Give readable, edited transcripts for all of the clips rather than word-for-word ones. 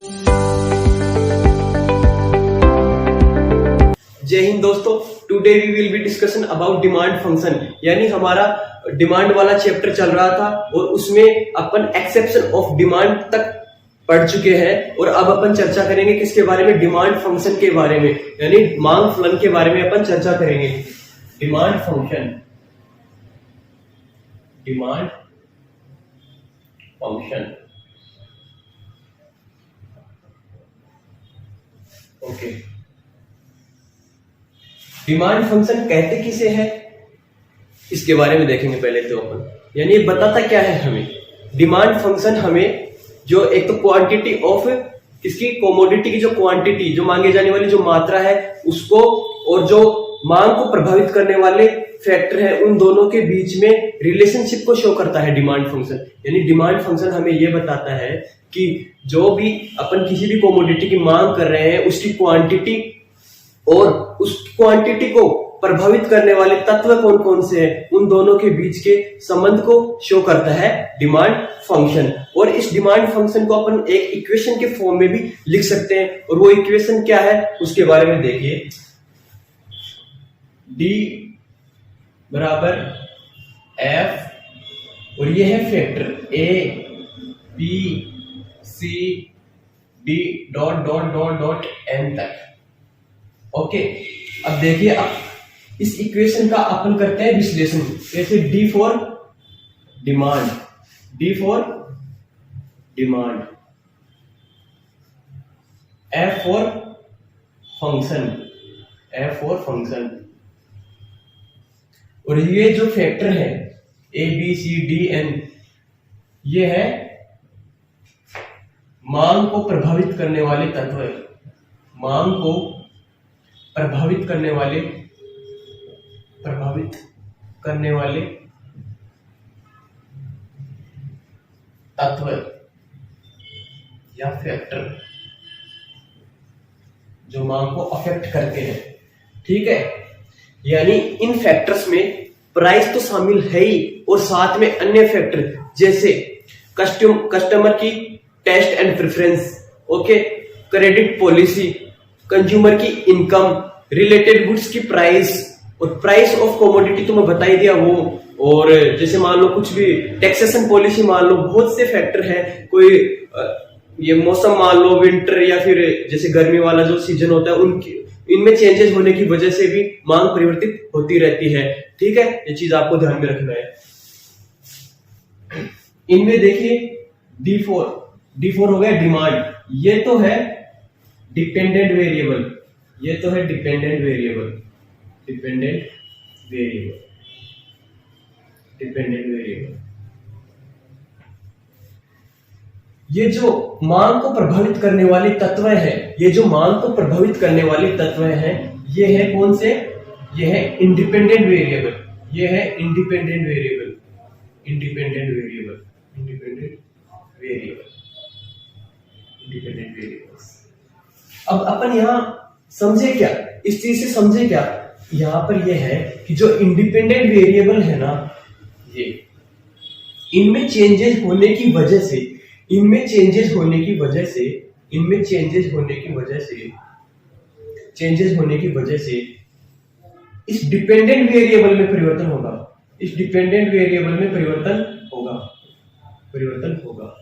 जय हिंद दोस्तों, today we will be discussion about demand function. यानी हमारा डिमांड वाला चैप्टर चल रहा था और उसमें अपन एक्सेप्शन ऑफ डिमांड तक पढ़ चुके हैं और अब अपन चर्चा करेंगे किसके बारे में, डिमांड फंक्शन के बारे में, यानी मांग फलन के बारे में अपन चर्चा करेंगे। Demand function, demand function, okay. Demand function कहते किसे हैं, इसके बारे में देखेंगे पहले तो अपन। यानी ये बताता क्या है हमें, डिमांड फंक्शन हमें जो एक तो क्वांटिटी ऑफ इसकी कोमोडिटी की जो क्वांटिटी, जो मांगे जाने वाली जो मात्रा है उसको, और जो मांग को प्रभावित करने वाले फैक्टर है, उन दोनों के बीच में रिलेशनशिप को शो करता है डिमांड फंक्शन। यानी डिमांड फंक्शन हमें यह बताता है कि जो भी अपन किसी भी कोमोडिटी की मांग कर रहे हैं उसकी क्वांटिटी और उस क्वांटिटी को प्रभावित करने वाले तत्व कौन कौन से हैं, उन दोनों के बीच के संबंध को शो करता है डिमांड फंक्शन। और इस डिमांड फंक्शन को अपन एक इक्वेशन के फॉर्म में भी लिख सकते हैं, और वो इक्वेशन क्या है उसके बारे में देखिए। D बराबर F और ये है factor A B C D dot dot dot dot N तक। ओके, अब देखिए, अब इस इक्वेशन का अपन करते हैं विश्लेषण। जैसे D for demand, D for demand, F for function, F for function, और ये जो फैक्टर है A B C D N, ये है मांग को प्रभावित करने वाले तत्व है, मांग को प्रभावित करने वाले तत्व या फैक्टर जो मांग को अफेक्ट करते हैं। ठीक है, यानी इन फैक्टर्स में प्राइस तो शामिल है ही, और साथ में अन्य फैक्टर जैसे कस्टमर की taste and preference, okay, credit policy, consumer की इनकम, रिलेटेड गुड्स की प्राइस, और प्राइस ऑफ कमोडिटी तो मैं बता ही दिया वो, और जैसे मान लो कुछ भी टैक्सेशन पॉलिसी, मान लो बहुत से फैक्टर है, कोई ये मौसम मान लो विंटर या फिर जैसे गर्मी वाला जो सीजन होता है, उनकी इनमें चेंजेस होने की वजह से भी मांग परिवर्तित होती रहती है। ठीक है, ये चीज आपको ध्यान में रखना है। इनमें देखिए D4 हो गया डिमांड, ये तो है डिपेंडेंट वेरिएबल, ये तो है dependent variable, dependent variable, dependent variable. ये जो मांग को प्रभावित करने वाले तत्व हैं, ये जो मांग को प्रभावित करने वाले तत्व हैं, ये है कौन से, ये है इंडिपेंडेंट वेरिएबल, ये है independent variable, independent variable, independent variable, independent variables. अब अपन यहां समझे क्या, इस चीज से समझे क्या, यहां पर यह है कि जो इंडिपेंडेंट वेरिएबल है ना, ये इनमें चेंजेस होने की वजह से, इनमें चेंजेस होने की वजह से, इनमें चेंजेस होने की वजह से, चेंजेस होने की वजह से इस डिपेंडेंट वेरिएबल में परिवर्तन होगा, इस डिपेंडेंट वेरिएबल में परिवर्तन होगा, परिवर्तन होगा।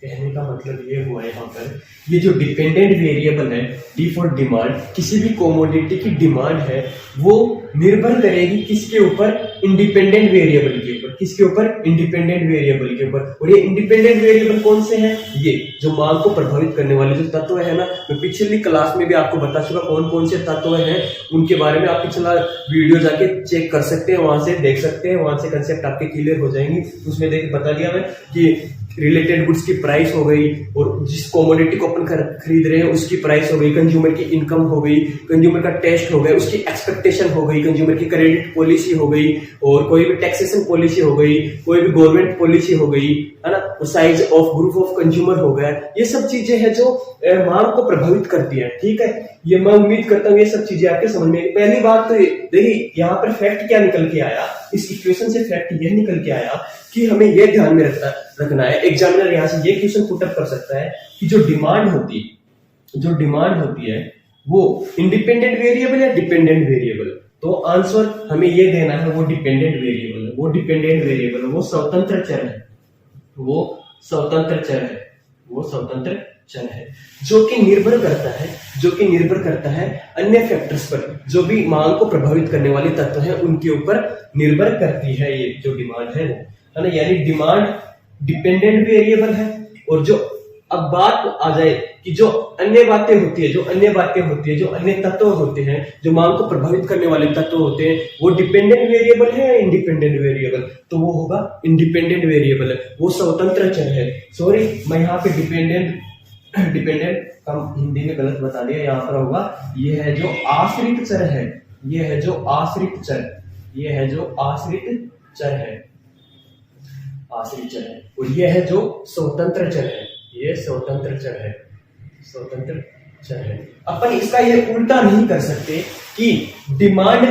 कहने का मतलब ये हुआ यहाँ पर, ये जो डिपेंडेंट वेरिएबल है D फॉर डिमांड, किसी भी कोमोडिटी की डिमांड है, वो निर्भर करेगी किसके ऊपर, इंडिपेंडेंट वेरिएबल के ऊपर, किसके ऊपर, इंडिपेंडेंट वेरिएबल के ऊपर। और ये इंडिपेंडेंट वेरिएबल कौन से हैं, ये जो मांग को प्रभावित करने वाले जो तत्व है ना, मैं पिछली क्लास में भी आपको बता चुका कौन कौन से तत्व हैं, उनके बारे में आप पिछला वीडियो जाके चेक कर सकते हैं, वहां से देख सकते हैं, वहां से कंसेप्ट आपके क्लियर हो जाएंगे। उसमें देख बता दिया मैं कि रिलेटेड गुड्स की प्राइस हो गई, और जिस कमोडिटी को अपन खरीद रहे हैं उसकी प्राइस हो गई, कंज्यूमर की इनकम हो गई, कंज्यूमर का टेस्ट हो गया, उसकी एक्सपेक्टेशन हो गई, कंज्यूमर की क्रेडिट पॉलिसी हो गई, और कोई भी टैक्सेशन पॉलिसी हो गई, कोई भी गवर्नमेंट पॉलिसी हो गई, है ना, size of group of consumer हो गया। ये सब चीजें हैं जो मांग को प्रभावित करती है। ठीक है, ये मैं उम्मीद करता हूँ ये सब चीजें आपके समझ में। पहली बात तो देखिए यहाँ पर फैक्ट क्या निकल के आया, इस इक्वेशन से फैक्ट यह निकल के आया कि हमें यह ध्यान में रखना है। एग्जामिनर यहाँ से ये क्वेश्चन पुट अप कर सकता है कि जो डिमांड होती है वो इंडिपेंडेंट वेरिएबल या डिपेंडेंट वेरिएबल। तो आंसर हमें ये देना है, वो डिपेंडेंट वेरिएबल है, वो डिपेंडेंट वेरिएबल है, वो स्वतंत्र चर है, वो स्वतंत्र चर है जो कि निर्भर करता है अन्य फैक्टर्स पर, जो भी मांग को प्रभावित करने वाले तत्व हैं उनके ऊपर निर्भर करती है। ये जो डिमांड है वो, है ना, यानी डिमांड डिपेंडेंट वेरिएबल है। और जो अब बात आ जाए कि जो अन्य बातें होती है, जो अन्य तत्व होते हैं, जो मांग को प्रभावित करने वाले तत्व होते हैं, वो डिपेंडेंट वेरिएबल है या इंडिपेंडेंट वेरिएबल, तो वो होगा इंडिपेंडेंट वेरिएबल है, वो स्वतंत्र चर है। सॉरी, मैं यहाँ पे डिपेंडेंट का हिंदी में गलत बता दिया, यहाँ पर होगा ये है जो आश्रित चर है, ये है जो आश्रित चर है, और ये है जो स्वतंत्र चर है, ये स्वतंत्र चर है। अपन इसका ये उल्टा नहीं कर सकते कि डिमांड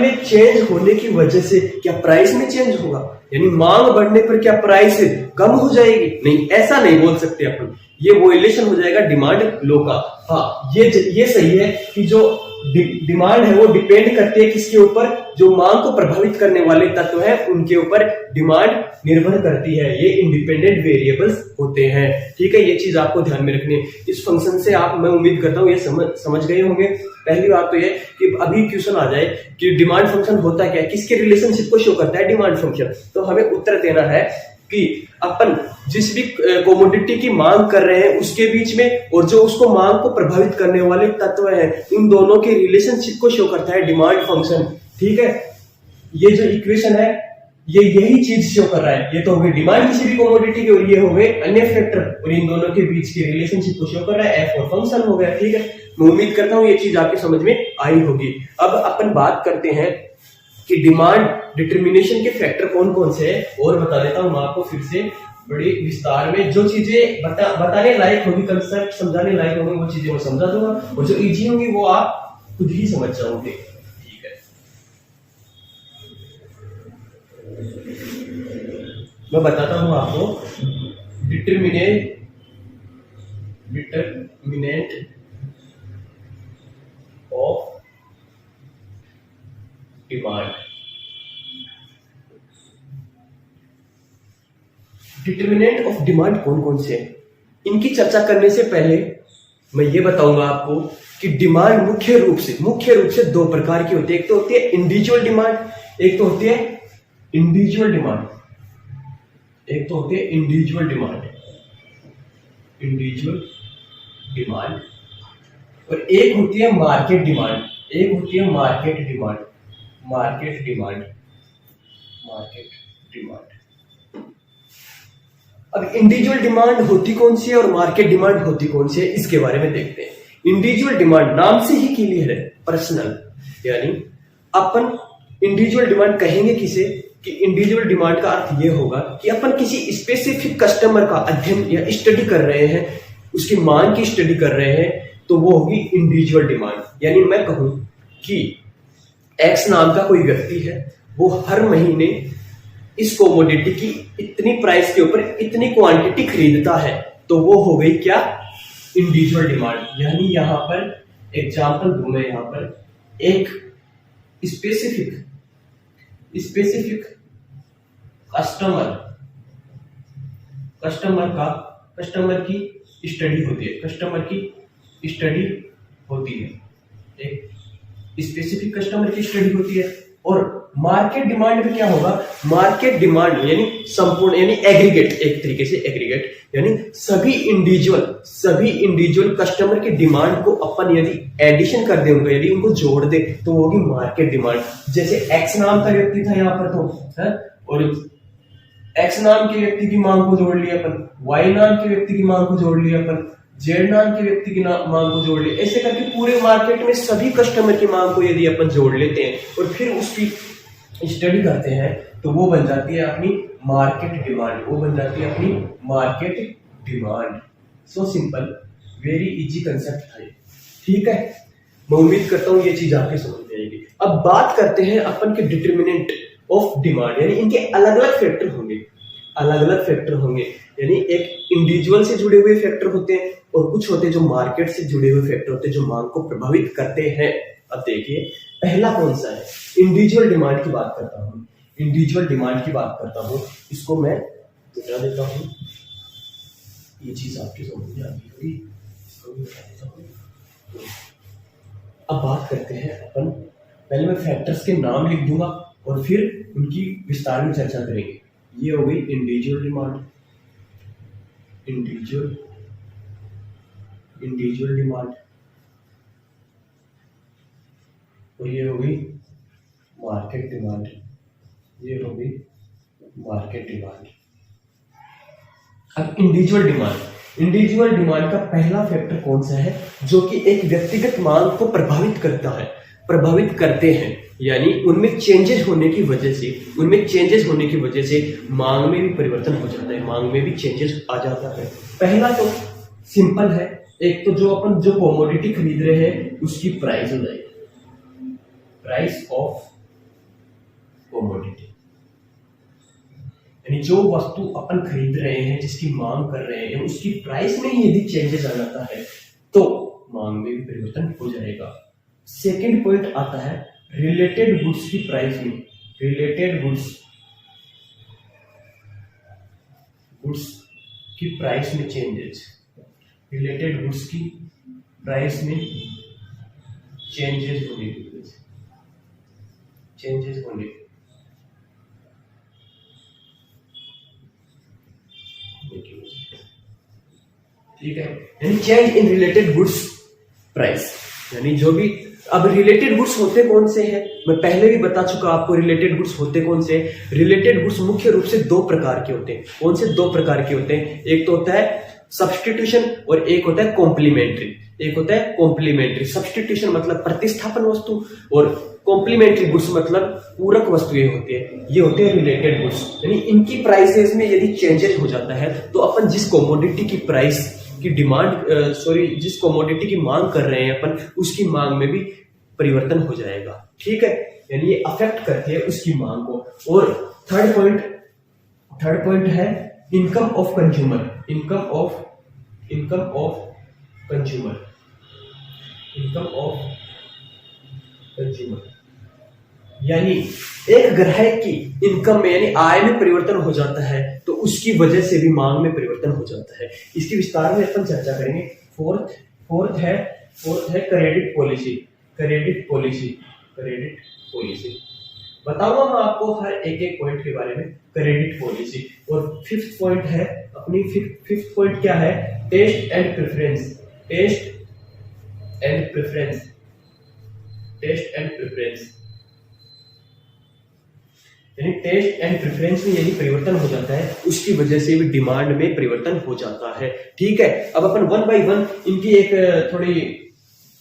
में चेंज होने की वजह से क्या प्राइस में चेंज होगा, यानी मांग बढ़ने पर क्या प्राइस कम हो जाएगी, नहीं, ऐसा नहीं बोल सकते अपन, ये वोलेशन हो जाएगा डिमांड लॉ का। हाँ, ये सही है कि जो डिमांड है वो डिपेंड करती है किसके ऊपर, जो मांग को प्रभावित करने वाले तत्व हैं उनके ऊपर डिमांड निर्भर करती है, ये इंडिपेंडेंट वेरिएबल्स होते हैं। ठीक है, ये चीज आपको ध्यान में रखनी है। इस फंक्शन से आप, मैं उम्मीद करता हूँ ये समझ गए होंगे। पहली बात तो ये कि अभी क्वेश्चन आ जाए कि डिमांड फंक्शन होता क्या है, किसके रिलेशनशिप को शो करता है डिमांड फंक्शन, तो हमें उत्तर देना है कि अपन जिस भी कमोडिटी की मांग कर रहे हैं उसके बीच में और जो उसको मांग को प्रभावित करने वाले तत्व हैं उन दोनों के रिलेशनशिप को शो करता है डिमांड फंक्शन। ठीक है, ये जो इक्वेशन है ये यही चीज शो कर रहा है। ये तो हो गई डिमांड किसी भी कमोडिटी की और ये हो गए अन्य फैक्टर, और इन दोनों के बीच की रिलेशनशिप को शो कर रहा है, एफ और फंक्शन हो गया। ठीक है, मैं उम्मीद करता हूँ ये चीज आपकी समझ में आई होगी। अब अपन बात करते हैं कि डिमांड डिटर्मिनेशन के फैक्टर कौन कौन से हैं, और बता देता हूं मैं आपको फिर से बड़ी विस्तार में। जो चीजें बताने लायक होगी, कंसेप्ट समझाने लायक होंगे, वो चीजें मैं समझा दूंगा, और जो इजी होंगी वो आप खुद ही समझ जाओगे। ठीक है, मैं बताता हूं आपको determinant of demand. Determinant of demand कौन कौन से हैं, इनकी चर्चा करने से पहले मैं ये बताऊंगा आपको कि डिमांड मुख्य रूप से दो प्रकार की होती है। एक तो होती है इंडिविजुअल डिमांड, एक तो होती है इंडिविजुअल डिमांड, और एक होती है मार्केट डिमांड। अब इंडिविजुअल डिमांड होती कौन सी है और मार्केट डिमांड होती कौन सी है, इसके बारे में देखते हैं। इंडिविजुअल डिमांड नाम से ही क्लियर है, पर्सनल, यानी अपन इंडिविजुअल डिमांड कहेंगे किसे, कि इंडिविजुअल डिमांड का अर्थ यह होगा कि अपन किसी स्पेसिफिक कस्टमर का अध्ययन या स्टडी कर रहे हैं, उसकी मांग की स्टडी कर रहे हैं, तो वो होगी इंडिविजुअल डिमांड। यानी मैं कहूं कि एक्स नाम का कोई व्यक्ति है, वो हर महीने इस कोमोडिटी की इतनी प्राइस के ऊपर इतनी क्वांटिटी खरीदता है, तो वो हो गई क्या, इंडिविजुअल डिमांड। यानी यहां पर एग्जांपल दूं मैं, यहां पर एक स्पेसिफिक कस्टमर की स्टडी होती है, एक स्पेसिफिक कस्टमर की स्टडी होती है। और मार्केट डिमांड में क्या होगा, मार्केट डिमांड यानी संपूर्ण, यानी एग्रीगेट, एक तरीके से एग्रीगेट, यानी सभी इंडिविजुअल कस्टमर की डिमांड को अपन यदि एडिशन कर दे, उनको यदि उनको जोड़ दे, तो वो होगी मार्केट डिमांड। जैसे एक्स नाम का व्यक्ति था यहाँ पर, तो है, और एक्स नाम के व्यक्ति की मांग को जोड़ लिया अपन, वाई नाम के व्यक्ति की मांग को जोड़ लिया अपन, जेड नाम के व्यक्ति की मांग को जोड़ ले, ऐसे करके पूरे मार्केट में सभी कस्टमर की मांग को यदि अपन जोड़ लेते हैं और फिर उसकी स्टडी करते हैं तो वो बन जाती है अपनी मार्केट डिमांड, वो बन जाती है अपनी market demand. So simple, very easy concept था ये, ठीक है। मैं उम्मीद करता हूँ ये चीज आपके समझ में आएगी। अब बात करते हैं अपन के डिटरमिनेंट ऑफ डिमांड, यानी इनके अलग अलग फैक्टर होंगे, अलग अलग फैक्टर होंगे, यानी एक इंडिविजुअल से जुड़े हुए फैक्टर होते हैं और कुछ होते हैं जो मार्केट से जुड़े हुए फैक्टर होते हैं जो मांग को प्रभावित करते हैं। अब देखिए पहला कौन सा है, इंडिविजुअल डिमांड की बात करता हूँ, इंडिविजुअल डिमांड की बात करता हूँ। इसको मैं मिटा देता हूँ, ये चीज आपकी समझ में आती होगी, इसको भी मिटा देता हूँ। अब बात करते हैं अपन, पहले मैं फैक्टर्स के नाम लिख दूंगा और फिर उनकी विस्तार में चर्चा करेंगे। ये हो गई इंडिविजुअल डिमांड, इंडिविजुअल डिमांड, और ये हो गई मार्केट डिमांड, ये हो गई मार्केट डिमांड। अब इंडिविजुअल डिमांड का पहला फैक्टर कौन सा है, जो कि एक व्यक्तिगत मांग को प्रभावित करता है, प्रभावित करते हैं, यानी उनमें चेंजेस होने की वजह से मांग में भी परिवर्तन हो जाता है, मांग में भी चेंजेस आ जाता है। पहला तो सिंपल है, एक तो जो अपन जो कमोडिटी खरीद रहे हैं उसकी प्राइस हो जाएगी, प्राइस ऑफ कमोडिटी, यानी जो वस्तु अपन खरीद रहे हैं, जिसकी मांग कर रहे हैं, उसकी प्राइस में यदि चेंजेस आ जाता है तो मांग में भी परिवर्तन हो जाएगा। सेकंड पॉइंट आता है रिलेटेड गुड्स की प्राइस में, रिलेटेड गुड्स की प्राइस में चेंजेस, रिलेटेड गुड्स की प्राइस में चेंजेस होने की वजह से, चेंजेस होने, ठीक है, यानी change in related goods price, यानी जो भी। अब रिलेटेड गुड्स होते कौन से हैं, मैं पहले भी बता चुका आपको रिलेटेड गुड्स होते कौन से। रिलेटेड गुड्स मुख्य रूप से दो प्रकार के होते हैं। कौन से दो प्रकार के होते हैं, एक तो होता है सब्स्टिट्यूशन और एक होता है कॉम्प्लीमेंट्री। एक होता है कॉम्प्लीमेंट्री, सब्स्टिट्यूशन मतलब प्रतिस्थापन वस्तु और कॉम्प्लीमेंट्री गुड्स मतलब पूरक वस्तुएं होती है, ये होते हैं रिलेटेड गुड्स। यानी इनकी प्राइसेस में यदि चेंजेस हो जाता है तो अपन जिस कमोडिटी की प्राइस की डिमांड जिस कमोडिटी की मांग कर रहे हैं अपन, उसकी मांग में भी परिवर्तन हो जाएगा, ठीक है, यानी ये अफेक्ट करते हैं उसकी मांग को। और थर्ड पॉइंट है income of consumer, income of consumer, यानी एक ग्राहक की इनकम में यानी आय में परिवर्तन हो जाता है तो उसकी वजह से भी मांग में परिवर्तन हो जाता है। इसकी विस्तार में अपन चर्चा करेंगे। फोर्थ है क्रेडिट पॉलिसी, बताऊंगा मैं आपको हर एक पॉइंट के बारे में, क्रेडिट पॉलिसी। और फिफ्थ पॉइंट क्या है, टेस्ट एंड प्रेफरेंस, यानी टेस्ट एंड प्रेफरेंस में यदि परिवर्तन हो जाता है उसकी वजह से भी डिमांड में परिवर्तन हो जाता है, ठीक है। अब अपन वन बाय वन इनकी एक थोड़ी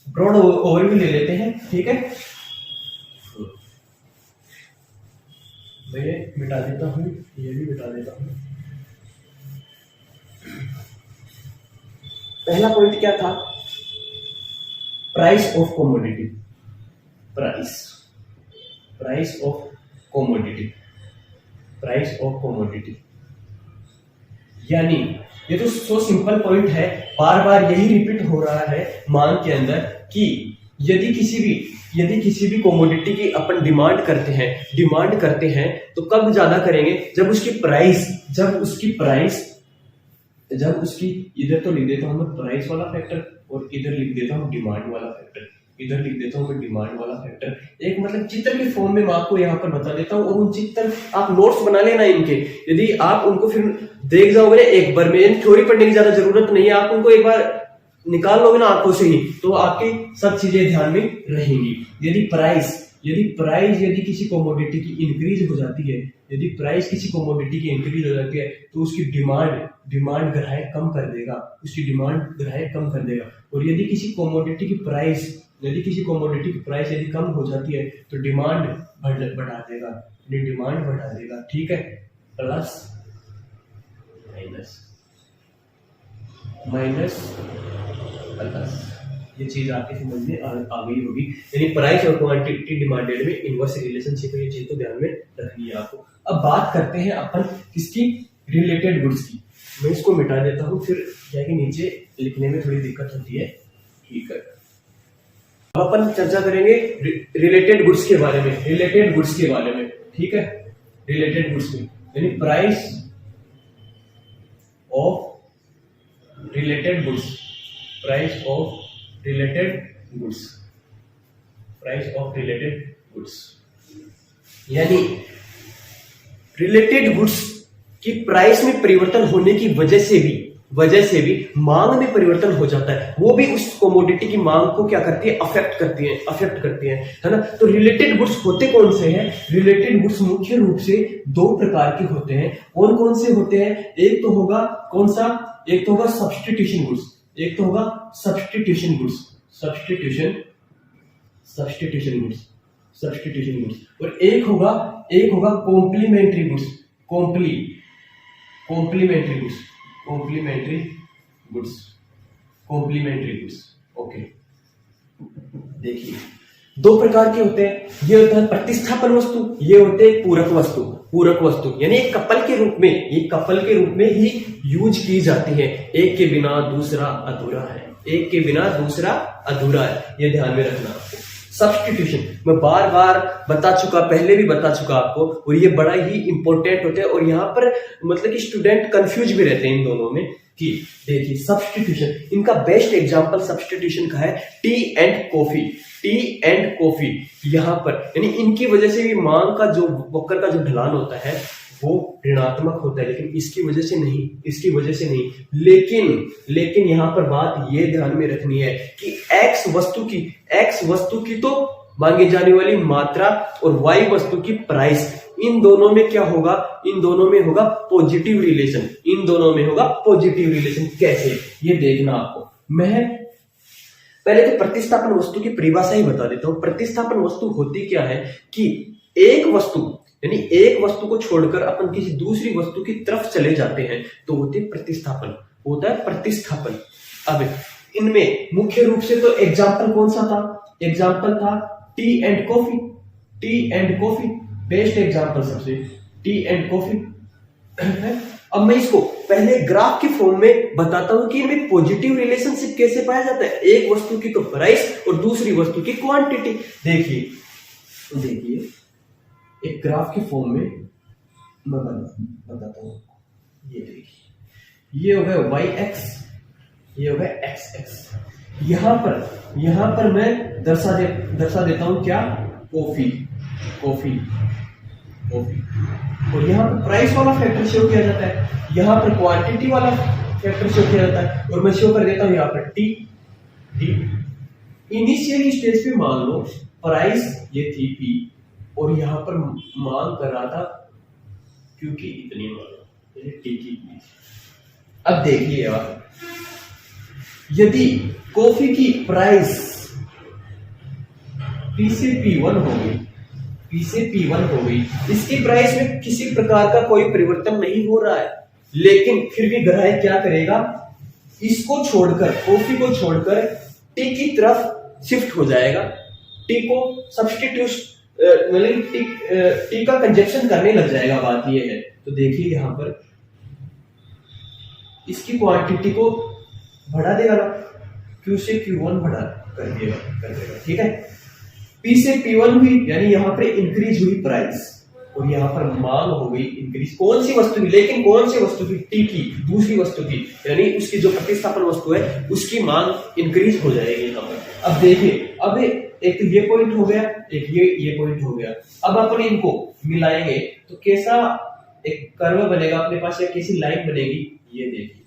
ब्रॉड ओवरव्यू ले लेते हैं, ठीक है। मैं ये मिटा देता हूं, ये भी मिटा देता हूं। पहला पॉइंट क्या था, price of commodity, price of commodity, यानी ये तो सो सिंपल पॉइंट है, बार बार यही रिपीट हो रहा है मांग के अंदर कि यदि किसी भी कमोडिटी की अपन डिमांड करते हैं तो कब ज्यादा करेंगे, जब उसकी इधर तो लिख देता हूं मैं प्राइस वाला फैक्टर और इधर लिख देता हूं डिमांड वाला फैक्टर, एक मतलब चित्र के फॉर्म में मैं आपको यहाँ पर बता देता हूँ और उन चित्र आप नोट्स बना लेना इनके। यदि आप उनको फिर देख जाओगे एक बार में, थ्योरी पढ़ने की ज्यादा जरूरत नहीं है, आप उनको एक बार निकाल लोगे ना आंखों से ही तो आपकी सब चीजें ध्यान में रहेंगी। यदि प्राइस यदि प्राइस यदि किसी कमोडिटी की इंक्रीज हो जाती है, यदि प्राइस किसी कमोडिटी की इंक्रीज हो जाती है तो उसकी डिमांड ग्राहक कम कर देगा, उसकी डिमांड ग्राहक कम कर देगा। और यदि किसी कमोडिटी की प्राइस यदि कम हो जाती है तो डिमांड बढ़ा देगा, डिमांड बढ़ा देगा। ठीक है, प्लस माइनस प्लस, ये चीज आपके समझ में आ गई होगी। यानी प्राइस और क्वांटिटी डिमांडेड में इनवर्स रिलेशनशिप है, ये चीज तो ध्यान में रखनी है आपको। अब बात करते हैं अपन किसकी, रिलेटेड गुड्स की। मैं इसको मिटा देता हूँ, फिर क्या कि नीचे लिखने में थोड़ी दिक्कत होती है। ठीक है, अब अपन चर्चा करेंगे रिलेटेड गुड्स के बारे में, ठीक है। रिलेटेड गुड्स में यानी price of related goods, price of related goods यानी रिलेटेड गुड्स की प्राइस में परिवर्तन होने की वजह से भी मांग में परिवर्तन हो जाता है, वो भी उस कमोडिटी की मांग को क्या करती है, अफेक्ट करती है, है ना। तो रिलेटेड गुड्स होते कौन से हैं? रिलेटेड गुड्स मुख्य रूप से दो प्रकार के होते हैं। कौन से होते हैं? एक तो होगा कौन सा, एक तो होगा सब्स्टिट्यूशन गुड्स, सब्स्टिट्यूशन गुड्स, और एक होगा complementary goods, complementary goods. Okay, देखिए दो प्रकार के होते हैं। ये होता है प्रतिस्थापन वस्तु, ये होते हैं पूरक वस्तु यानी एक कपल के रूप में ही यूज की जाती है। एक के बिना दूसरा अधूरा है, ये ध्यान में रखना आपको। सब्स्टिट्यूशन मैं बार बार पहले भी बता चुका आपको, और ये बड़ा ही इंपॉर्टेंट होता है। और यहाँ पर मतलब कि स्टूडेंट कंफ्यूज भी रहते हैं इन दोनों में कि देखिए सब्स्टिट्यूशन, इनका बेस्ट एग्जांपल सब्स्टिट्यूशन का है टी एंड कॉफी। यहाँ पर यानी इनकी वजह से भी मांग का जो वक्र का जो ढलान होता है वो ऋणात्मक होता है, लेकिन इसकी वजह से नहीं। लेकिन यहाँ पर बात ये ध्यान में रखनी है कि एक्स वस्तु की तो मांगी जाने वाली मात्रा और वाई वस्तु की प्राइस, इन दोनों में क्या होगा? इन दोनों में होगा पॉजिटिव रिलेशन। कैसे, ये देखना आपको। मैं पहले तो प्रतिस्थापन वस्तु की परिभाषा ही बता देता हूं। प्रतिस्थापन वस्तु होती क्या है कि एक वस्तु को छोड़कर अपन किसी दूसरी वस्तु की तरफ चले जाते हैं तो होता है प्रतिस्थापन। अब इनमें मुख्य रूप से तो एग्जाम्पल कौन सा था? एग्जाम्पल था T and coffee, best example सबसे, टी एंड कॉफी। अब मैं इसको पहले ग्राफ की फॉर्म में बताता हूं कि इनमें पॉजिटिव रिलेशनशिप कैसे पाया जाता है। एक वस्तु की तो प्राइस और दूसरी वस्तु की क्वांटिटी। देखिए एक ग्राफ की फॉर्म में मैं बताता हूं। ये देखिए, ये हो गया y-x, ये हो गया x-x। यहां पर मैं दर्शा देता हूं क्या? कॉफी। और यहाँ पर प्राइस वाला फैक्टर शो किया जाता है, यहाँ पर क्वांटिटी वाला फैक्टर शो किया जाता है, और मैं शो कर देता हूं यहाँ पर टी। इनिशियल स्टेज पे मान लो प्राइस ये थी पी, और यहाँ पर मांग कर रहा था क्योंकि इतनी मांग टी की। अब देखिए यार, यदि कॉफी की प्राइस पी से P1 हो गई, इसकी प्राइस में किसी प्रकार का कोई परिवर्तन नहीं हो रहा है, लेकिन फिर भी ग्राहक क्या करेगा? इसको छोड़कर, कॉफी को छोड़कर टी की तरफ शिफ्ट हो जाएगा, टी को सब्स्टिट्यूट टी का कंजप्शन करने लग जाएगा। बात ये है, तो देखिए यहां पर इसकी क्वांटिटी को बढ़ा देगा ना, Q से Q1 बढ़ा कर देगा, ठीक है। P से P1 हुई, यानी यहाँ पर इंक्रीज हुई प्राइस, और यहाँ पर मांग हो गई इंक्रीज। कौन सी वस्तु की? लेकिन कौन सी वस्तु की? टी की, दूसरी वस्तु की, यानी उसकी जो प्रतिस्थापन वस्तु है उसकी मांग इंक्रीज हो जाएगी यहाँ पर। अब देखिए, अब एक तो ये पॉइंट हो गया, एक ये पॉइंट हो गया। अब अपन इनको मिलाएंगे तो कैसा एक कर्व बनेगा अपने पास, या कैसी लाइन बनेगी? ये देखिए,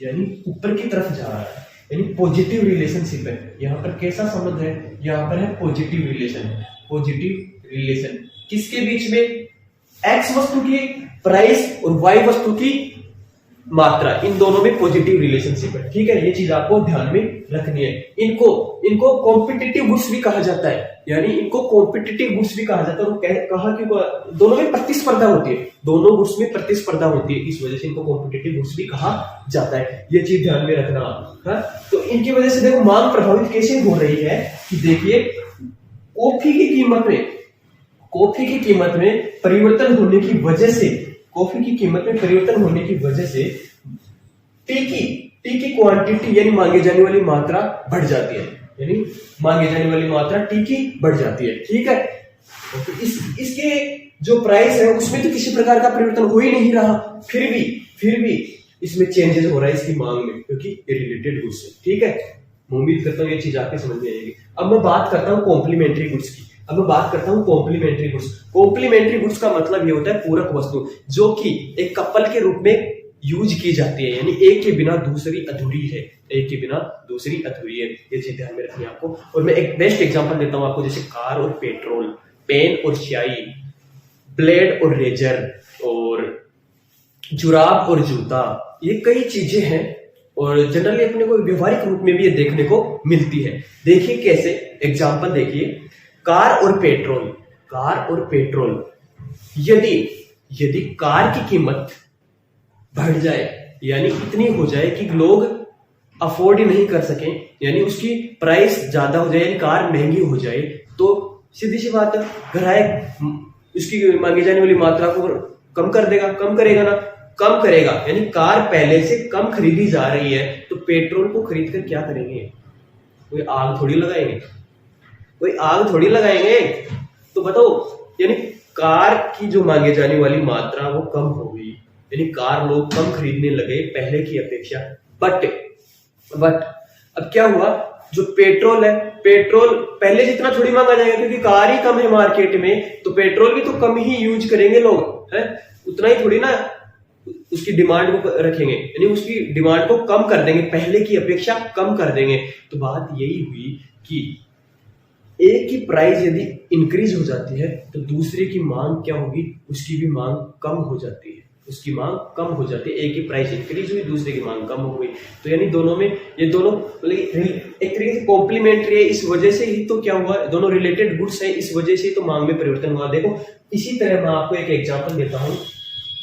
यानी ऊपर की तरफ जा रहा है, यानी पॉजिटिव रिलेशनशिप है। यहाँ पर कैसा संबंध है? यहाँ पर है पॉजिटिव रिलेशन। पॉजिटिव रिलेशन किसके बीच में? एक्स वस्तु की प्राइस और वाई वस्तु की मात्रा, इन दोनों में पॉजिटिव रिलेशनशिप है। ठीक है, ये चीज आपको ध्यान में रखनी है। इनको कॉम्पिटिटिव गुड्स भी कहा जाता है, यानी इनको कॉम्पिटिटिव गुड्स भी कहा जाता है। वो कहा कि दोनों में प्रतिस्पर्धा होती है, दोनों गुड्स में प्रतिस्पर्धा होती है, इस वजह से इनको कॉम्पिटिटिव गुड्स भी कहा जाता है। ये चीज ध्यान में रखना है। तो इनकी वजह से देखो मांग प्रभावित कैसे हो रही है कि देखिए कॉफी की कीमत में परिवर्तन होने की वजह से, कॉफी की कीमत में परिवर्तन होने की वजह से टी की क्वांटिटी यानी मांगे जाने वाली मात्रा बढ़ जाती है, यानी मांगे जाने वाली मात्रा टी की बढ़ जाती है। ठीक है, तो इसके जो प्राइस है उसमें तो किसी प्रकार का परिवर्तन हो ही नहीं रहा, फिर भी इसमें चेंजेस हो रहा है इसकी मांग में, क्योंकि ये रिलेटेड गुड्स है। ठीक है, मैं उम्मीद करता हूँ ये चीज आपके समझ में आएगी। अब मैं बात करता हूँ कॉम्प्लीमेंट्री गुड्स की। कॉम्प्लीमेंट्री गुड्स का मतलब ये होता है पूरक वस्तु, जो कि एक कपल के रूप में यूज की जाती है, यानी एक के बिना दूसरी अधूरी है, एक के बिना दूसरी अधूरी है। ये चीज ध्यान में रखनी है आपको। और मैं एक बेस्ट एग्जांपल देता हूं आपको, जैसे कार और पेट्रोल, पेन और स्याही, ब्लेड और रेजर, और जुराब और जूता, ये कई चीजें हैं और जनरली अपने को व्यवहारिक रूप में भी ये देखने को मिलती है। देखिए कैसे, एग्जांपल देखिए, कार और पेट्रोल, यदि कार की कीमत बढ़ जाए, यानी इतनी हो जाए कि लोग अफोर्ड ही नहीं कर सकें, यानी उसकी प्राइस ज्यादा हो जाए, यानी कार महंगी हो जाए, तो सीधी सी बात है ग्राहक उसकी मांगी जाने वाली मात्रा को कम करेगा, यानी कार पहले से कम खरीदी जा रही है, तो पेट्रोल को खरीद कर क्या करेंगे? कोई आग थोड़ी लगाएंगे। तो बताओ, यानी कार की जो मांगे जाने वाली मात्रा वो कम हो गई, यानी कार लोग कम खरीदने लगे पहले की अपेक्षा। बट अब क्या हुआ, जो पेट्रोल है, पेट्रोल पहले जितना थोड़ी मांगा जाएगा, क्योंकि कार ही कम है मार्केट में, तो पेट्रोल भी तो कम ही यूज करेंगे लोग, है उतना ही थोड़ी ना उसकी डिमांड को रखेंगे, यानी उसकी डिमांड को कम कर देंगे, पहले की अपेक्षा कम कर देंगे। तो बात यही हुई कि एक की प्राइस यदि इंक्रीज हो जाती है तो दूसरे की मांग क्या होगी, उसकी भी मांग कम हो जाती है, एक की प्राइस इंक्रीज हुई, दूसरे की मांग कम हो गई। तो यानी दोनों में ये दोनों एक तरीके से कॉम्प्लीमेंट्री है, इस वजह से ही तो क्या हुआ, दोनों रिलेटेड गुड्स है, इस वजह से ही तो मांग में परिवर्तन हुआ। देखो इसी तरह मैं आपको एक एग्जांपल देता हूं,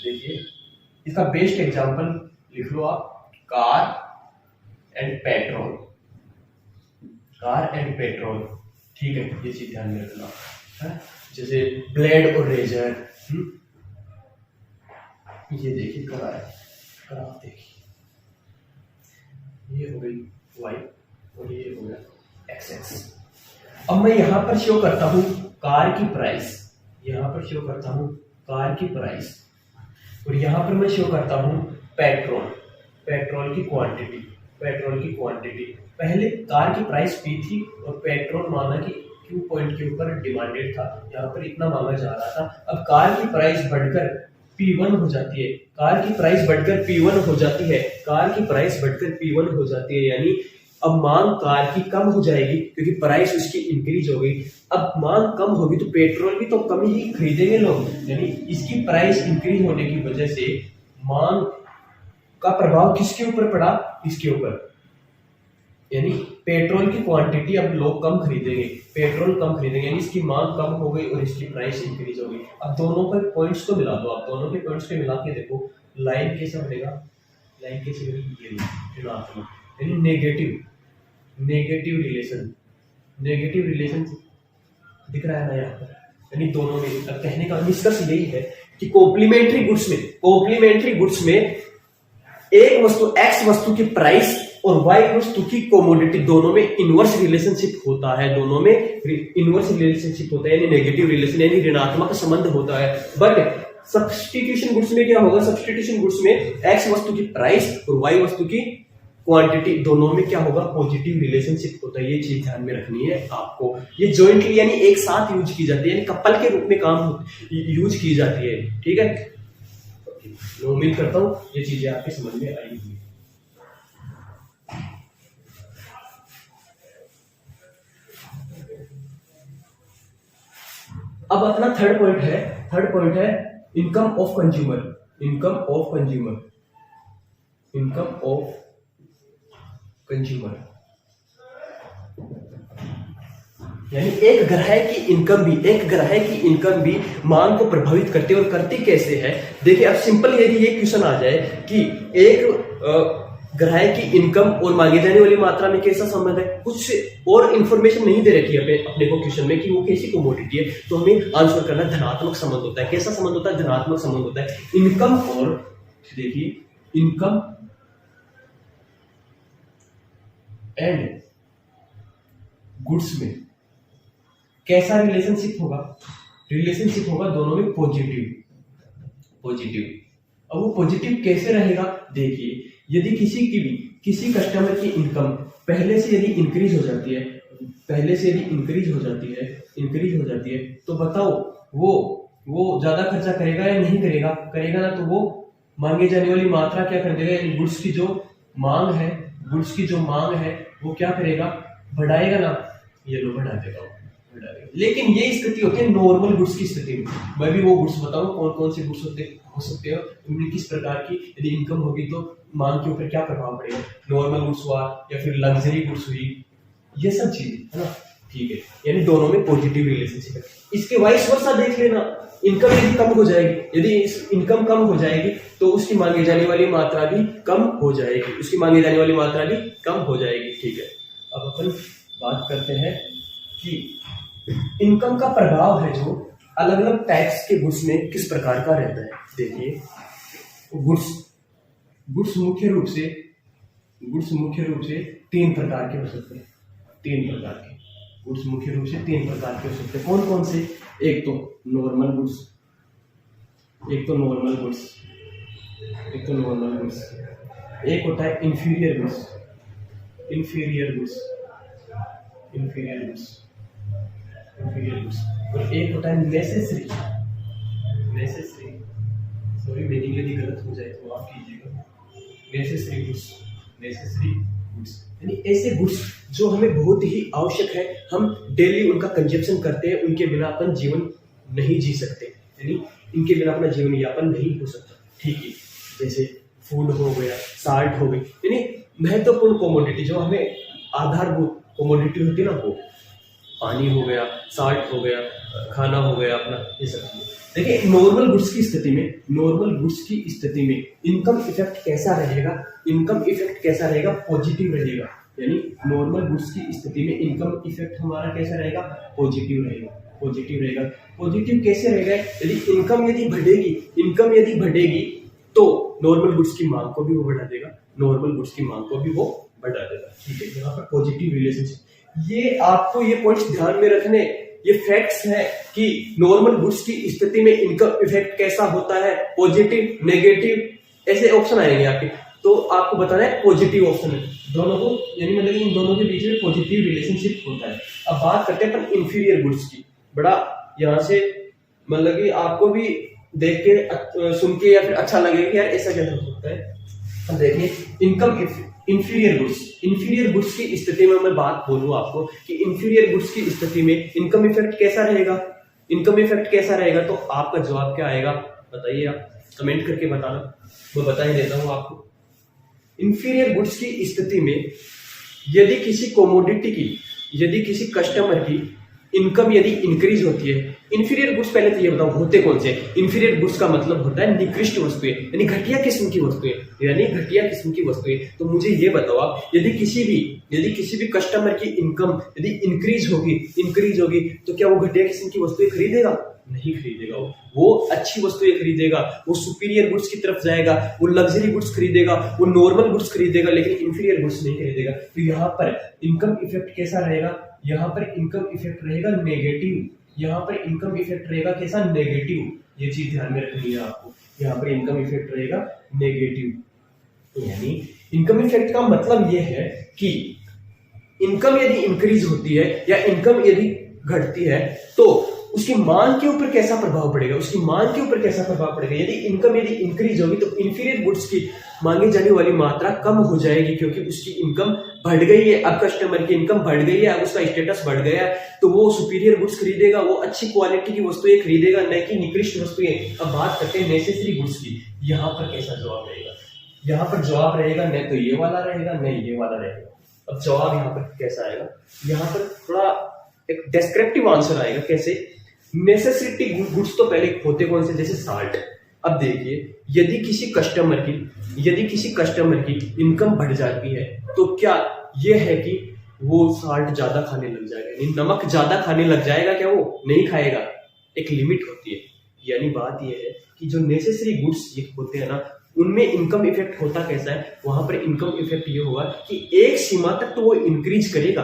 देखिए इसका बेस्ट एग्जांपल लिख लो आप, कार एंड पेट्रोल। ठीक है, ये चीज ध्यान में रखना है। जैसे ब्लेड और रेजर, ये देखिए ग्राफ देखिए, ये हो गई y और ये हो गया x। अब मैं यहां पर शो करता हूं कार की प्राइस, और यहां पर मैं शो करता हूं पेट्रोल की क्वांटिटी। पहले कार की प्राइस P थी और पेट्रोल माना कि Q पॉइंट के ऊपर डिमांडेड था, यहाँ पर इतना मांगा जा रहा था। अब कार की प्राइस बढ़कर P1 हो जाती है, यानी अब मांग कार की कम हो जाएगी, क्योंकि प्राइस उसकी इंक्रीज हो गई। अब मांग कम होगी तो पेट्रोल भी तो कम ही खरीदेंगे लोग, यानी इसकी प्राइस इंक्रीज होने की वजह से मांग का प्रभाव किसके ऊपर पड़ा, इसके ऊपर, यानी पेट्रोल की क्वांटिटी अब लोग कम खरीदेंगे, यानी इसकी मांग कम हो गई और इसकी प्राइस इंक्रीज हो गई। अब दोनों के पॉइंट्स को मिला दो, मिला के देखो लाइन कैसा बनेगा, ये ऋणात्मक, यानी नेगेटिव रिलेशन दिख रहा है ना यहाँ पर, यानी दोनों में। अब कहने का निष्कर्ष यही है कि कॉम्प्लीमेंट्री गुड्स में एक वस्तु x वस्तु की प्राइस और y वस्तु की कमोडिटी दोनों में इनवर्स रिलेशनशिप होता है, यानी नेगेटिव रिलेशन, यानी ऋणात्मक संबंध होता है। बट सब्स्टिट्यूशन गुड्स में क्या होगा, x वस्तु की प्राइस और y वस्तु की क्वांटिटी दोनों में क्या होगा, पॉजिटिव रिलेशनशिप होता है। ये चीज ध्यान में रखनी है आपको। ये जॉइंटली यानी एक साथ यूज की जाती है, यानी कपल के रूप में काम यूज की जाती है। ठीक है, मैं उम्मीद करता हूं ये चीजें आपके समझ में आई हुई। अब अपना थर्ड पॉइंट है income of consumer. Income of consumer यानी एक ग्राहक की इनकम भी मांग को प्रभावित करती है, और करती कैसे है। देखिए अब सिंपल यदि ये क्वेश्चन आ जाए कि एक ग्राहक की इनकम और मांगी जाने वाली मात्रा में कैसा संबंध है, कुछ और इंफॉर्मेशन नहीं दे रखी है अपने को क्वेश्चन में कि वो कैसी कमोडिटी है, तो हमें आंसर करना धनात्मक संबंध होता है। कैसा संबंध होता है? धनात्मक संबंध होता है। इनकम और देखिए इनकम एंड गुड्स में कैसा रिलेशनशिप होगा दोनों में पॉजिटिव। अब वो पॉजिटिव कैसे रहेगा? देखिए यदि किसी कस्टमर की इनकम पहले से यदि इंक्रीज हो जाती है तो बताओ वो ज्यादा खर्चा करेगा या नहीं करेगा ना, तो वो मांगे जाने वाली मात्रा क्या कर देगा, यानी गुड्स की जो मांग है वो क्या करेगा, बढ़ाएगा ना, ये लो बढ़ा देगा। लेकिन ये स्थिति होती है नॉर्मल गुड्स की स्थिति में। मैं भी वो गुड्स बताऊं कौन कौन से गुड्स हो सकते हैं, उनमें किस प्रकार की यदि इनकम होगी तो मांग के ऊपर क्या प्रभाव पड़ेगा। नॉर्मल गुड्स हुआ या फिर लग्जरी गुड्स हुई, ये सब चीजें है ना, ठीक है। यानी दोनों में पॉजिटिव रिलेशनशिप है। इसके वाइस वर्सा देख लेना, इनकम यदि कम हो जाएगी, यदि इनकम कम हो जाएगी तो उसकी मांगी जाने वाली मात्रा भी कम हो जाएगी, ठीक है। अब अपन बात करते हैं कि इनकम का प्रभाव है जो अलग अलग टाइप्स के गुड्स में किस प्रकार का रहता है। देखिए गुड्स मुख्य रूप से तीन प्रकार के हो सकते हैं। गुड्स मुख्य रूप से तीन प्रकार के हो सकते हैं। कौन कौन से? एक तो नॉर्मल गुड्स, एक होता है इंफीरियर गुड्स, और एक होता है नेसेसरी। सॉरी मीनिंग यदि गलत हो जाए तो आप कीजिएगा। नेसेसरी गुड्स यानी ऐसे गुड्स जो हमें बहुत ही आवश्यक है, हम डेली उनका कंजप्शन करते हैं, उनके बिना अपन जीवन नहीं जी सकते, यानी इनके बिना अपना जीवन यापन नहीं हो सकता, ठीक है। जैसे फूड हो गया, साल्ट हो गई, यानी महत्वपूर्ण कमोडिटी जो हमें आधारभूत कमोडिटी होती है ना, वो पानी हो गया, साल्ट हो गया, खाना हो गया अपना, ये सब। देखिए नॉर्मल गुड्स की स्थिति में इनकम इफेक्ट कैसा रहेगा? पॉजिटिव रहेगा। यानी नॉर्मल गुड्स की स्थिति में इनकम इफेक्ट हमारा कैसा रहेगा? पॉजिटिव रहेगा। पॉजिटिव कैसे रहेगा? यदि इनकम यदि बढ़ेगी तो नॉर्मल गुड्स की मांग को भी वो बढ़ा देगा, ठीक है। यहाँ पर पॉजिटिव रिलेशनशिप, ये आपको ये पॉइंट्स ध्यान में रखने, ये फैक्ट्स है कि नॉर्मल गुड्स की स्थिति में इनकम इफेक्ट कैसा होता है, पॉजिटिव, नेगेटिव, ऐसे ऑप्शन आएंगे आपके, तो आपको बताना है पॉजिटिव ऑप्शन है दोनों को, यानी मतलब इन दोनों के बीच में पॉजिटिव रिलेशनशिप होता है। अब बात करते हैं अपन इंफीरियर गुड्स की। बड़ा यहाँ से मतलब कि आपको भी देख के सुन के या फिर अच्छा लगेगा कि यार ऐसा कैसे हो सकता है। अब देखिए इंफीरियर गुड्स की स्थिति में मैं बात बोलूं आपको कि इंफीरियर गुड्स की स्थिति में इनकम इफेक्ट कैसा रहेगा, तो आपका जवाब क्या आएगा बताइए, आप कमेंट करके बताना, मैं बता ही देता हूं आपको। इंफीरियर गुड्स की स्थिति में यदि किसी कस्टमर की इनकम यदि इंक्रीज होती है, इंफीरियर गुड्स पहले तो ये बताओ होते कौन से। इंफीरियर गुड्स का मतलब होता है निकृष्ट वस्तुएं, यानी घटिया किस्म की वस्तुएं। तो मुझे ये बताओ आप, यदि किसी भी कस्टमर की इनकम यदि इंक्रीज होगी तो क्या वो घटिया किस्म की वस्तुएं खरीदेगा? नहीं खरीदेगा। वो अच्छी वस्तुएं खरीदेगा, वो सुपीरियर गुड्स की तरफ जाएगा, वो लग्जरी गुड्स खरीदेगा, वो नॉर्मल गुड्स खरीदेगा, लेकिन इंफीरियर गुड्स नहीं खरीदेगा। तो यहाँ पर इनकम इफेक्ट कैसा रहेगा? यहाँ पर इनकम इफेक्ट रहेगा नेगेटिव। ये चीज ध्यान में रखनी है आपको, यहाँ पर इनकम इफेक्ट रहेगा नेगेटिव। यानी इनकम इफेक्ट का मतलब ये है कि इनकम यदि इंक्रीज होती है या इनकम यदि घटती है तो उसकी मांग के ऊपर कैसा प्रभाव पड़ेगा, उसकी मांग के ऊपर कैसा प्रभाव पड़ेगा। यदि इनकम यदि इंक्रीज होगी तो इंफीरियर गुड्स की मांगी जाने वाली मात्रा कम हो जाएगी, क्योंकि उसकी इनकम बढ़ गई है, अब कस्टमर की इनकम बढ़ गई है, अब उसका स्टेटस बढ़ गया है, तो वो सुपीरियर गुड्स खरीदेगा, वो अच्छी क्वालिटी की वस्तुएं खरीदेगा, न कि निकृष्ट वस्तुएं। अब बात करते हैं नेसेसरी गुड्स की। यहाँ पर कैसा जवाब रहेगा, यहाँ पर जवाब रहेगा न तो ये वाला रहेगा न ये वाला रहेगा। अब जवाब यहाँ पर कैसा आएगा, यहाँ पर थोड़ा एक डिस्क्रिप्टिव आंसर आएगा। कैसे, नेसेसिटी गुड्स तो पहले होते कौन से, जैसे साल्ट। अब देखिए, यदि किसी कस्टमर की इनकम बढ़ जाती है तो क्या यह है कि वो साल्ट ज्यादा खाने लग जाएगा, यानी नमक ज्यादा खाने लग जाएगा? क्या वो नहीं खाएगा? एक लिमिट होती है। यानी बात यह है कि जो नेसेसरी गुड्स होते हैं ना, उनमें इनकम इफेक्ट होता कैसा है, वहां पर इनकम इफेक्ट ये होगा कि एक सीमा तक तो वो इंक्रीज करेगा,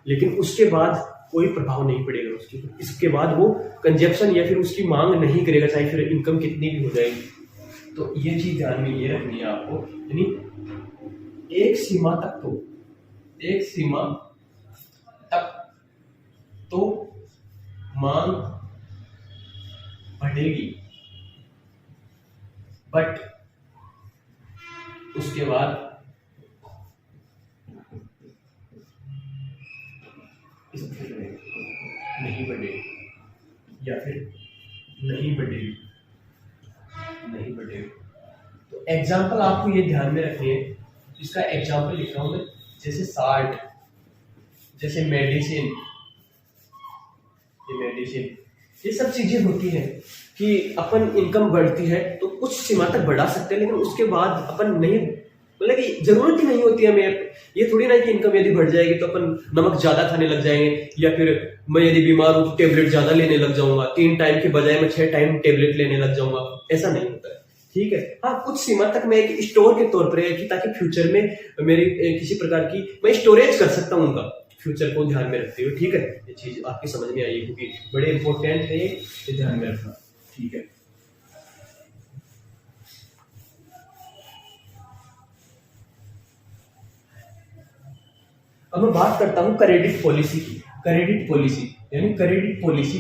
लेकिन उसके बाद कोई प्रभाव नहीं पड़ेगा उसके ऊपर। इसके बाद वो कंजप्शन या फिर उसकी मांग नहीं करेगा, चाहे फिर इनकम कितनी भी हो जाएगी। तो ये चीज ध्यान में ये रखनी है आपको, यानी एक सीमा तक तो मांग बढ़ेगी, बट उसके बाद स्थिर नहीं बढ़ेगी, या फिर नहीं बढ़ेगी। तो एग्जाम्पल आपको ये ध्यान में रखनी है। इसका एग्जाम्पल लिख रहा हूं मैं, जैसे साल्ट, जैसे मेडिसिन, ये सब चीजें होती हैं कि अपन इनकम बढ़ती है तो कुछ सीमा तक बढ़ा सकते हैं, लेकिन उसके बाद अपन नहीं, मतलब कि जरूरत ही नहीं होती है हमें। ये थोड़ी ना कि इनकम यदि बढ़ जाएगी तो अपन नमक ज्यादा खाने लग जाएंगे, या फिर मैं यदि बीमार हूं तो टेबलेट ज्यादा लेने लग जाऊंगा, 3 टाइम के बजाय मैं 6 टाइम टेबलेट लेने लग जाऊंगा। ऐसा नहीं होता है, ठीक है। हाँ, कुछ सीमा तक मैं एक स्टोर के तौर पर है कि ताकि फ्यूचर में मेरी किसी प्रकार की मैं स्टोरेज कर सकता हूँ उनका, फ्यूचर को ध्यान में रखते हुए, ठीक है। ये चीज आपकी समझ में आई, क्योंकि बड़े इंपॉर्टेंट है ये ध्यान में रखना, ठीक है। अब मैं बात करता हूं क्रेडिट पॉलिसी की। क्रेडिट पॉलिसी यानी क्रेडिट पॉलिसी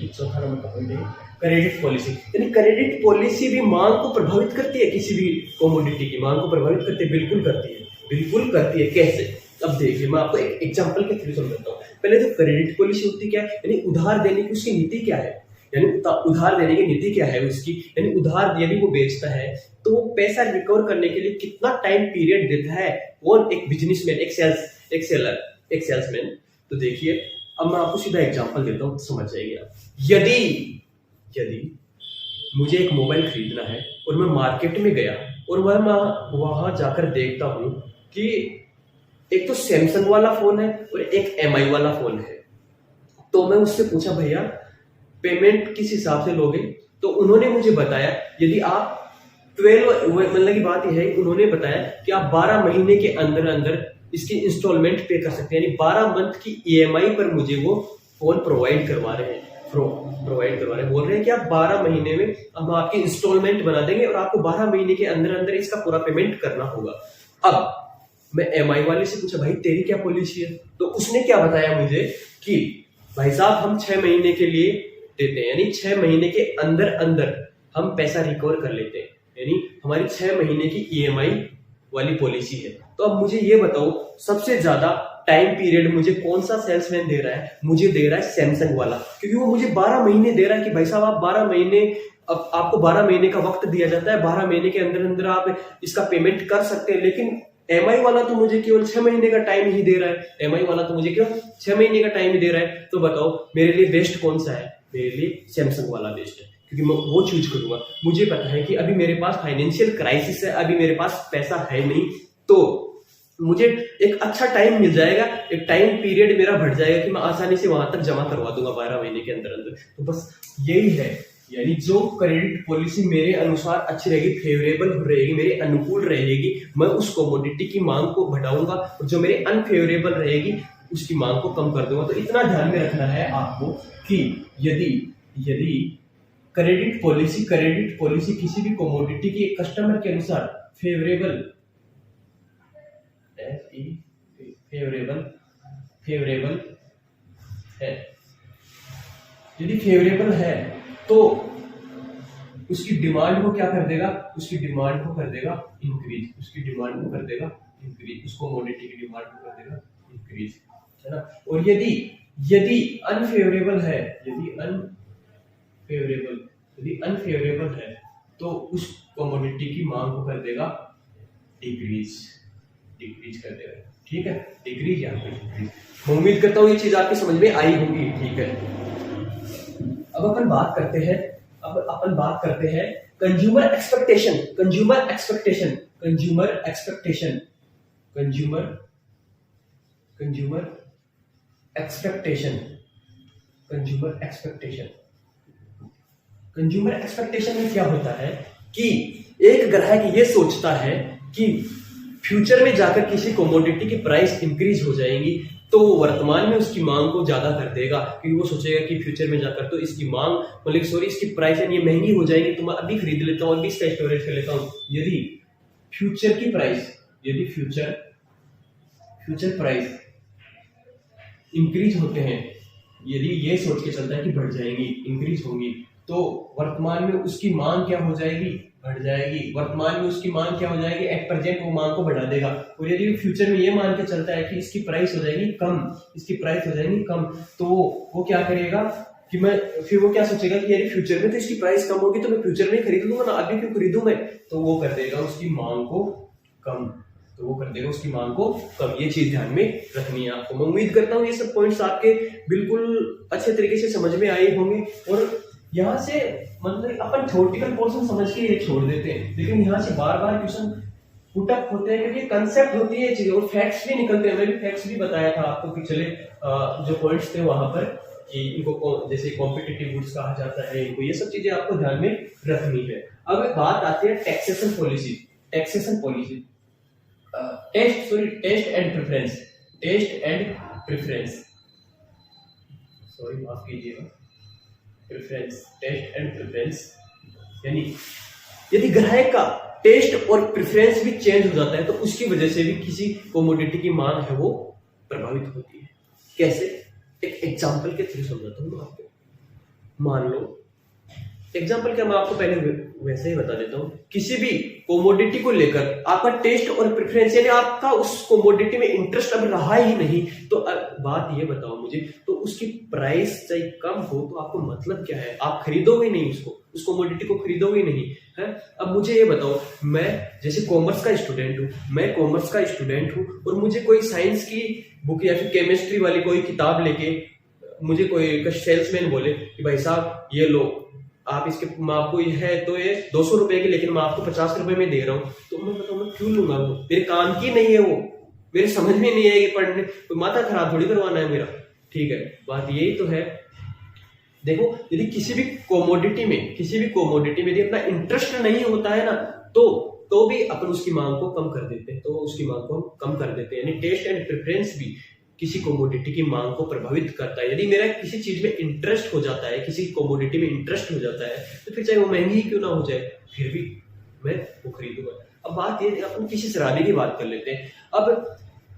चौथा नंबर पॉइंट है क्रेडिट पॉलिसी। यानी क्रेडिट पॉलिसी भी मांग को प्रभावित करती है, किसी भी कमोडिटी की मांग को प्रभावित करती है, बिल्कुल करती है। कैसे, अब देखिए मैं आपको एक एग्जांपल के थ्रू समझाता हूँ। पहले जो क्रेडिट पॉलिसी होती क्या है, यानी उधार देने की उसकी नीति क्या है, यानी उधार देने की नीति क्या है उसकी, यानी उधार यदि वो बेचता है तो वो पैसा रिकवर करने के लिए कितना टाइम पीरियड देता है, और एक बिजनेसमैन, एक सेल्समैन। तो देखिए अब मैं आपको सीधा एग्जांपल देता हूँ, समझ जाएंगे आप। यदि मुझे एक मोबाइल खरीदना है और मैं मार्केट में गया और मैं वहां जाकर देखता हूं कि एक तो सैमसंग वाला फोन है और एक एमआई वाला फोन है, तो मैं उससे पूछा भैया पेमेंट किस हिसाब से लोगे, तो उन्होंने मुझे बताया यदि आप 12, मतलब की बात यह है, उन्होंने बताया कि आप 12 महीने के अंदर अंदर इसकी इंस्टॉलमेंट पे कर सकते हैं, यानी 12 मंथ की ईएमआई पर मुझे वो फोन प्रोवाइड करवा रहे हैं, बोल रहे हैं कि आप 12 महीने में हम आपकी इंस्टॉलमेंट बना देंगे और आपको 12 महीने के अंदर अंदर इसका पूरा पेमेंट करना होगा। अब मैं एमआई वाले से पूछा भाई तेरी क्या पॉलिसी है, तो उसने क्या बताया मुझे कि भाई साहब हम 6 महीने के लिए देते हैं, यानी 6 महीने के अंदर अंदर हम पैसा रिकवर कर लेते हैं, यानी हमारी 6 महीने की ईएमआई वाली पॉलिसी है। तो अब मुझे ये बताओ सबसे ज्यादा टाइम पीरियड मुझे कौन सा सेल्समैन दे रहा है, मुझे दे रहा है सैमसंग वाला, क्योंकि वो मुझे 12 महीने दे रहा है कि भाई साहब आप 12 महीने, अब आपको 12 महीने का वक्त दिया जाता है, 12 महीने के अंदर अंदर आप इसका पेमेंट कर सकते हैं। लेकिन एमआई वाला तो मुझे केवल 6 महीने का टाइम ही दे रहा है, तो बताओ मेरे लिए बेस्ट कौन सा है, मेरे लिए सैमसंग वाला बेस्ट है, क्योंकि मैं वो चूज करूंगा। मुझे पता है कि अभी मेरे पास फाइनेंशियल क्राइसिस है, अभी मेरे पास पैसा है नहीं, तो मुझे एक अच्छा टाइम मिल जाएगा, एक टाइम पीरियड मेरा बढ़ जाएगा कि मैं आसानी से वहां तक जमा करवा दूंगा 12 महीने के अंदर अंदर। तो बस यही है, यानी जो क्रेडिट पॉलिसी मेरे अनुसार अच्छी रहेगी, फेवरेबल रहेगी, मेरे अनुकूल रहेगी, मैं उस कमोडिटी की मांग को बढ़ाऊंगा, और जो मेरे अनफेवरेबल रहेगी उसकी मांग को कम कर दूंगा। तो इतना ध्यान में रखना है आपको कि यदि क्रेडिट पॉलिसी किसी भी कमोडिटी की कस्टमर के अनुसार फेवरेबल फेवरेबल फेवरेबल है। यदि फेवरेबल है तो उसकी डिमांड को क्या कर देगा, उसकी डिमांड को कर देगा इंक्रीज, उसकी डिमांड को कर देगा इंक्रीज, उस कमोडिटी की डिमांड को कर देगा इंक्रीज, है ना। और यदि यदि अनफेवरेबल है, यदि अनफेवरेबल है तो उस कमोडिटी की मांग को कर देगा डिक्रीज कर देगा। ठीक है, डिक्रीज या फिर डिक्रीज। मैं उम्मीद करता हूँ ये चीज आपकी समझ में आई होगी। ठीक है, अब अपन बात करते हैं consumer expectation, consumer expectation, consumer expectation, consumer consumer expectation, consumer expectation. Consumer expectation में क्या होता है कि एक ग्राहक ये सोचता है कि फ्यूचर में जाकर किसी कमोडिटी की प्राइस इंक्रीज हो जाएगी तो वर्तमान में उसकी मांग को ज्यादा कर देगा, क्योंकि वो सोचेगा कि फ्यूचर में जाकर तो इसकी मांग मतलब सॉरी इसकी प्राइस है ये महंगी हो जाएगी तो मैं अभी खरीद लेता हूँ, अभी इसका स्टोरेज कर लेता हूँ। यदि फ्यूचर की प्राइस, यदि फ्यूचर प्राइस इंक्रीज होते हैं, यदि ये सोच के चलता है कि बढ़ जाएंगी, इंक्रीज होंगी, तो वर्तमान में उसकी मांग क्या हो जाएगी, बढ़ जाएगी। वर्तमान में उसकी मांग क्या हो जाएगी, एट प्रेजेंट वो मांग को बढ़ा देगा। और यदि फ्यूचर में ये मान के चलता है कि इसकी प्राइस हो जाएगी कम, इसकी प्राइस हो जाएगी कम, तो वो क्या करेगा कि फिर वो क्या सोचेगा कि यार फ्यूचर में तो इसकी प्राइस कम होगी तो मैं फ्यूचर में खरीद लूंगा ना, अभी क्यों खरीदूं मैं, तो वो कर देगा उसकी मांग को कम, तो वो कर देगा उसकी मांग को कम। ये चीज ध्यान में रखनी है आपको। मैं उम्मीद करता हूँ ये सब पॉइंट्स आपके बिल्कुल अच्छे तरीके से समझ में आए होंगे। और यहाँ से मतलब अपन थ्योरेटिकल पोर्शन समझ के ये छोड़ देते हैं, लेकिन यहाँ से बार बार क्वेश्चन पुटअप होते हैं क्योंकि कंसेप्ट होती है चीजें और फैक्ट्स भी निकलते हैं। मैंने फैक्ट्स भी बताया था आपको कि चले जो पॉइंट्स थे वहां पर कि इनको जैसे कॉम्पिटिटिव गुड्स कहा जाता है, इनको ये सब चीजें आपको ध्यान में रखनी है। अब बात आती है taxation policy, taxation policy, taste and preference, sorry माफ कीजिएगा, प्रेफरेंस, टेस्ट एंड प्रेफरेंस। यानी यदि ग्राहक का टेस्ट और प्रेफरेंस भी चेंज हो जाता है तो उसकी वजह से भी किसी कमोडिटी की मांग है वो प्रभावित होती है। कैसे, एक एग्जांपल के थ्रू समझाता हूँ आपको। मान लो एग्जांपल क्या, मैं आपको पहले वैसे ही बता देता हूँ। किसी भी कोमोडिटी को लेकर आपका टेस्ट और प्रेफरेंस यानी आपका उस कोमोडिटी में इंटरेस्ट अब रहा ही नहीं, तो बात ये बताओ मुझे, तो उसकी प्राइस चाहे कम हो तो आपको मतलब क्या है, आप खरीदोगे नहीं उसको, उस कोमोडिटी को खरीदोगे नहीं है। अब मुझे ये बताओ, मैं जैसे कॉमर्स का स्टूडेंट हूँ, मैं कॉमर्स का स्टूडेंट हूँ और मुझे कोई साइंस की बुक या फिर केमिस्ट्री वाली कोई किताब लेके मुझे कोई सेल्समैन बोले कि भाई साहब ये लो आप इसके, मैं आपको ये है तो ये 200 रुपए की, लेकिन मैं आपको 50 रुपए में दे रहा हूँ, तो मैं बताऊँ मैं क्यों लूंगा, वो मेरे काम की नहीं है, वो मेरे समझ में नहीं आएगी पढ़ने, कोई माथा खराब थोड़ी करवाना है मेरा। ठीक है, बात यही तो है। देखो यदि किसी भी कोमोडिटी में यदि अपना इंटरेस्ट नहीं होता है ना, तो भी अपन उसकी मांग को कम कर देते हैं, तो उसकी मांग को हम कम कर देते हैं। यानी टेस्ट एंड प्रेफरेंस भी किसी कमोडिटी की मांग को प्रभावित करता है। यदि मेरा किसी चीज में इंटरेस्ट हो जाता है, किसी कमोडिटी में इंटरेस्ट हो जाता है, तो फिर चाहे वो महंगी ही क्यों ना हो जाए, फिर भी मैं वो खरीदूंगा। अब बात ये, अपन किसी शराबी की बात कर लेते हैं।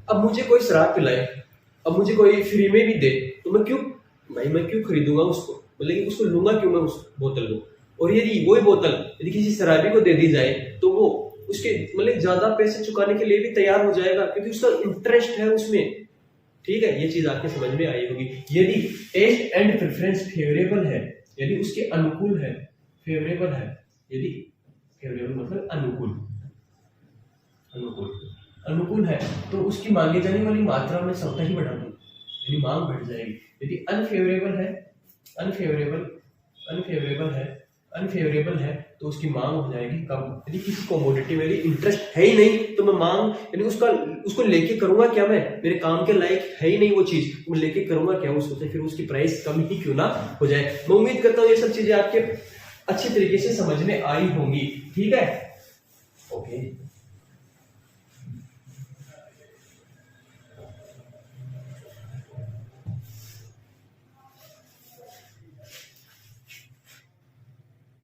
अब मुझे कोई शराब पिलाए, अब मुझे कोई फ्री में भी दे, तो मैं क्यों खरीदूंगा उसको, मतलब उसको लूंगा क्यों मैं उस बोतल को। और यदि वही बोतल यदि किसी शराबी को दे दी जाए तो वो उसके मतलब ज्यादा पैसे चुकाने के लिए भी तैयार हो जाएगा, क्योंकि उसका इंटरेस्ट है उसमें। ठीक है, ये चीज आपके समझ में आई होगी। यदि टेस्ट एंड प्रेफरेंस फेवरेबल है, यदि उसके अनुकूल है, फेवरेबल है, यदि फेवरेबल मतलब अनुकूल है, तो उसकी मांगी जाने वाली मात्रा में स्वतः ही बढ़ा दूं, यानी मांग बढ़ जाएगी। यदि अनफेवरेबल है तो उसकी मांग हो जाएगी कम। यदि किसी कमोडिटी में इंटरेस्ट है ही नहीं तो मैं मांग यानी उसको लेके करूंगा क्या, मैं मेरे काम के लायक है ही नहीं वो चीज, तो मैं लेके करूंगा क्या उसको, फिर उसकी प्राइस कम ही क्यों ना हो जाए। मैं उम्मीद करता हूँ ये सब चीजें आपके अच्छी तरीके से समझ में आई होंगी। ठीक है, ओके।